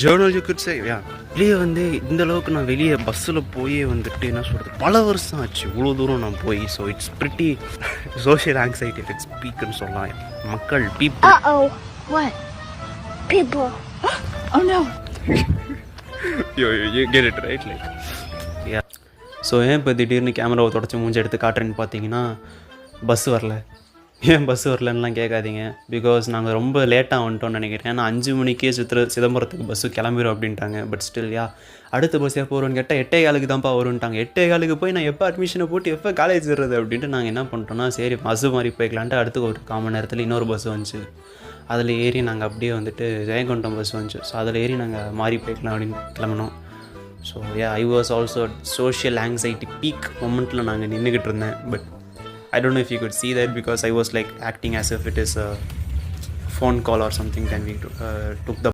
Journal you good சே யா. வெளியே வந்து இந்த அளவுக்கு நான் வெளியே பஸ்ஸில் போய் வந்துட்டு என்ன சொல்கிறது பல வருஷம் ஆச்சு இவ்வளோ தூரம் நான் போய். So it's pretty social anxiety it's பீக்குன்னு சொல்லலாம். மக்கள் people. Uh-oh. What? People. Oh no. you get it right like yeah. So ஏன் இப்போ திடீர்னு கேமராவை தொடச்சி மூஞ்சி எடுத்து காட்டுறேன்னு பார்த்தீங்கன்னா பஸ் வரல. ஏன் பஸ் வரலன்னுலாம் கேட்காதீங்க. பிகாஸ் நாங்கள் ரொம்ப லேட்டாக வந்துட்டோம்னு நினைக்கிறேன். ஏன்னா 5 மணிக்கே சிதம்பரத்துக்கு பஸ்ஸு கிளம்பிடும் அப்படின்ட்டாங்க. பட் ஸ்டில் யா அடுத்த பஸ் எப்போ வரும்னு கேட்டால் 8:15 தான்ப்பா வரும்ட்டாங்க. 8:15 போய் நான் எப்போ அட்மிஷனை போட்டு எப்போ காலேஜ் வர்றது அப்படின்ட்டு நாங்கள் என்ன பண்ணிட்டோம்னா சரி பஸ்ஸு மாதிரி போய்க்கலான்ட்டு அடுத்து ஒரு 1/4 மணி நேரத்தில் இன்னொரு பஸ் வந்துச்சு. அதில் ஏறி நாங்கள் அப்படியே வந்துட்டு ஜெயங்கொண்டம் பஸ் வந்துச்சு. ஸோ அதில் ஏறி நாங்கள் மாறி போய்க்கலாம் அப்படின்னு கிளம்பினோம். So yeah I was also social anxiety peak மொமெண்ட்டில் நாங்கள் நின்றுக்கிட்டு இருந்தேன். But I don't know if you could see that because I was like acting as if it is a phone call or something. Then we took the